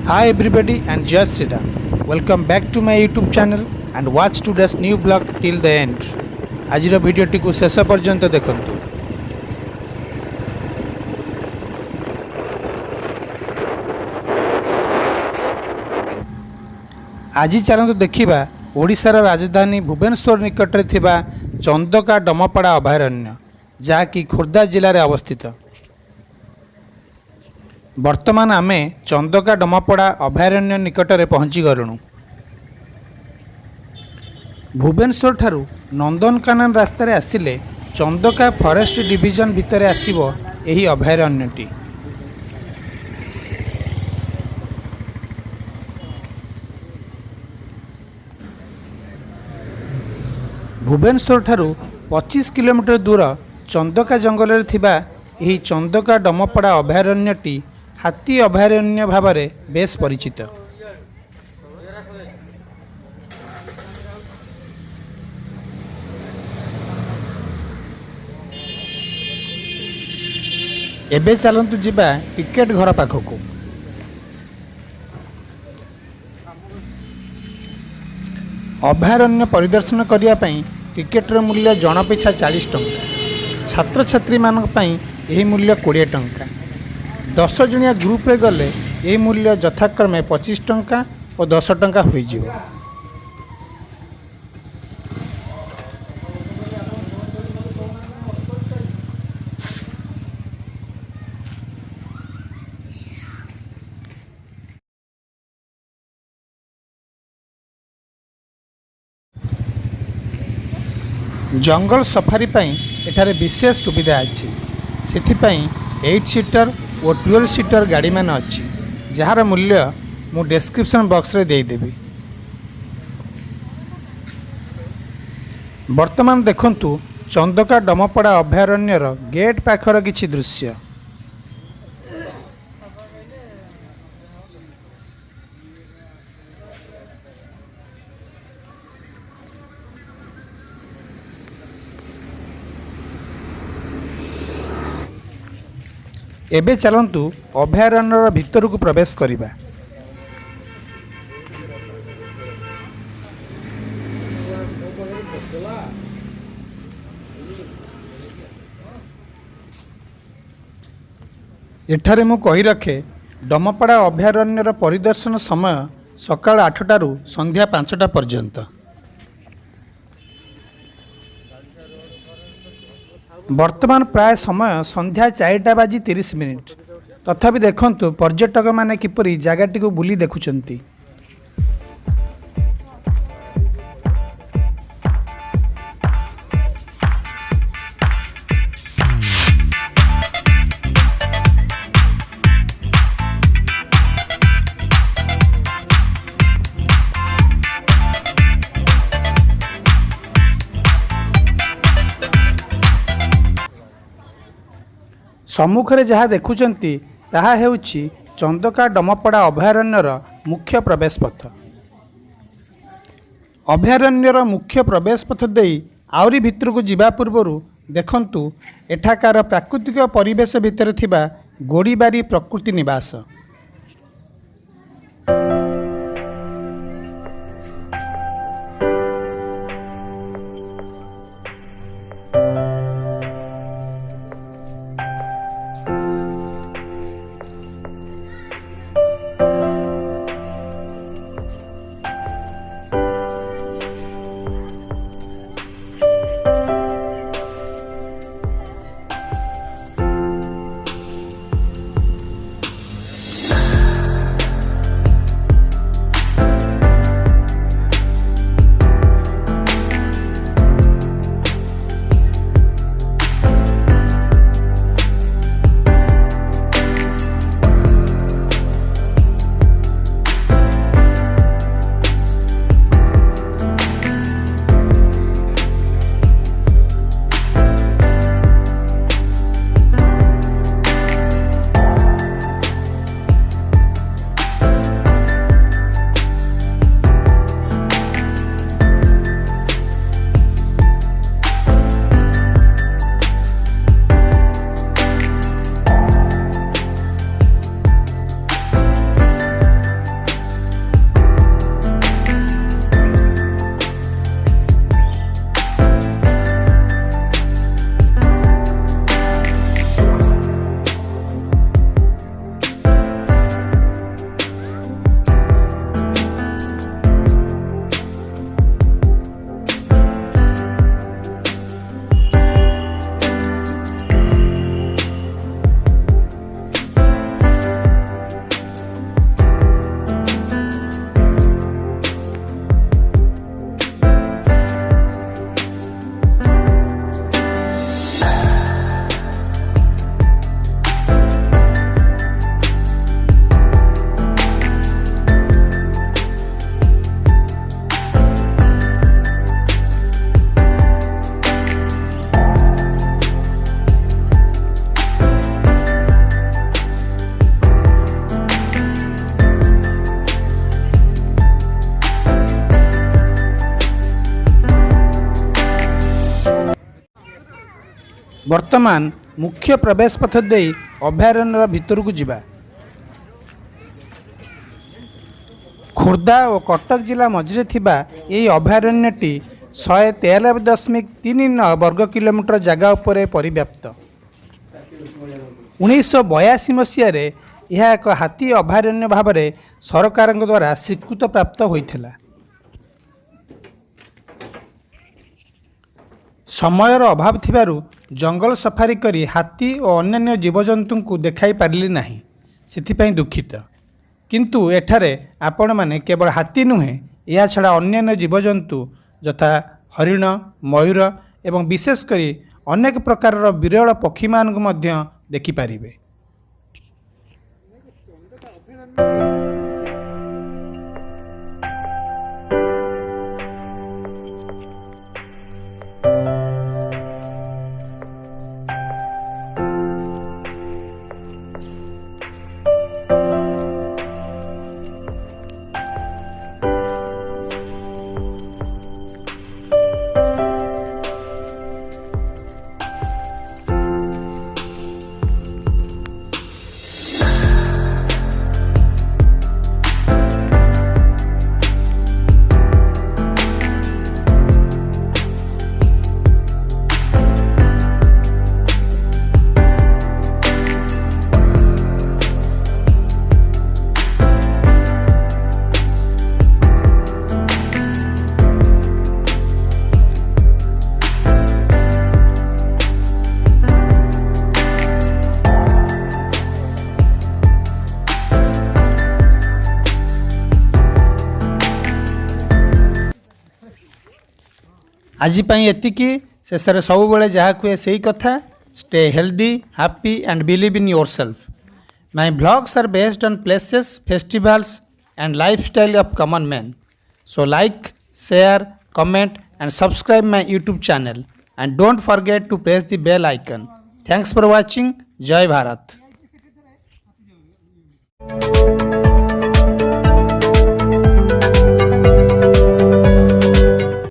Hi everybody and Jai Shri Ram. Welcome back to my YouTube channel and watch today's new vlog till the end. आजिर भिडियोटी को शेष पर्यंत देखंतु। आज चलतु देखिबा ओडिशार राजधानी भुवनेश्वर निकटरे थिबा चंदका डमपड़ा अभयारण्य जहाँकि खुर्दा जिले में अवस्थित। वर्तमान आमे चंदका डमपड़ा अभयारण्य निकटरे पहुँची गलुणु। भुवनेश्वर ठारू नंदनकानन रास्तार आसिले चंदका फॉरेस्ट डिविजन भितर आसिबो एही अभयारण्यटी। भुवनेश्वर ठारू 25 किलोमीटर दूर चंदका जंगल रे थिबा एही चंदका डमपड़ा अभयारण्यटी हाथी अभयारण्य भाव में बेस परिचित। एबे चलतु जिबा टिकेट घर पाखक। अभयारण्य परिदर्शन करने टिकेटर मूल्य जन पिछा 40 टंका। छात्र छात्री मानक पई एही मूल्य 20 टंका। 10 जणिया ग्रुप रे गले एही मूल्य यथाक्रमे 25 टंका और 10 टंका होई जिवो। जंगल सफारी पई एठारे विशेष सुविधा अछि। सेथिपई 8 सीटर और 12 सीटर गाड़ी मान अच्छी जार मूल्य मु डिस्क्रिप्शन बॉक्स रे दे देबी। वर्तमान देखंतु चंदका डमपड़ा अभयारण्यर गेट पाखर किछि दृश्य। एबे चलंतु अभयारण्यर भितर को प्रवेश करिबा। एठारे मु कहि रखे डमपड़ा अभयारण्यर परिदर्शन समय सकाळ 8टारू संध्या 5टा पर्यंत। वर्तमान प्राय समय संध्या 4:30 तथापि देखंतु पर्यटक माने किपरि जगहटी को बुली देखुचंती। सम्मुखरे जहाँ देखुचंती ताहा हेउछि चंदका डमपड़ा अभयारण्यर मुख्य प्रवेश पथ। अभयारण्यर मुख्य प्रवेश पथ देई आउरी भितर को जिबा पूर्वरु देखंतु एठाकार प्राकृतिक परिवेश भितर थिबा गोड़ीबारी प्रकृति निवास। ବର୍ତ୍ତମାନ ମୁଖ୍ୟ ପ୍ରବେଶ ପଥ ଦେଇ ଅଭୟାରଣ୍ୟର ଭିତରକୁ ଯିବା। ଖୋର୍ଦ୍ଧା ଓ କଟକ ଜିଲ୍ଲା ମଝିରେ ଥିବା ଏହି ଅଭୟାରଣ୍ୟଟି 193.39 ବର୍ଗ କିଲୋମିଟର ଜାଗା ଉପରେ ପରିବ୍ୟାପ୍ତ। 1982 ମସିହାରେ ଏହା ଏକ ହାତୀ ଅଭୟାରଣ୍ୟ ଭାବରେ ସରକାରଙ୍କ ଦ୍ୱାରା ସ୍ୱୀକୃତ ପ୍ରାପ୍ତ ହୋଇଥିଲା। ସମୟର ଅଭାବ ଥିବାରୁ ଜଙ୍ଗଲ ସଫାରି କରି ହାତୀ ଓ ଅନ୍ୟାନ୍ୟ ଜୀବଜନ୍ତୁଙ୍କୁ ଦେଖାଇ ପାରିଲି ନାହିଁ, ସେଥିପାଇଁ ଦୁଃଖିତ। କିନ୍ତୁ ଏଠାରେ ଆପଣମାନେ କେବଳ ହାତୀ ନୁହେଁ, ଏହାଛଡ଼ା ଅନ୍ୟାନ୍ୟ ଜୀବଜନ୍ତୁ ଯଥା ହରିଣ, ମୟୂର ଏବଂ ବିଶେଷ କରି ଅନେକ ପ୍ରକାରର ବିରଳ ପକ୍ଷୀମାନଙ୍କୁ ମଧ୍ୟ ଦେଖିପାରିବେ। आज एतिकी शेषे सबुबले जहाँ कहे सही कथा stay healthy happy and believe in yourself. My blogs are based on places festivals and lifestyle of common man. So like share comment and subscribe my YouTube channel and don't forget to press the bell icon. Thanks for watching. जय भारत।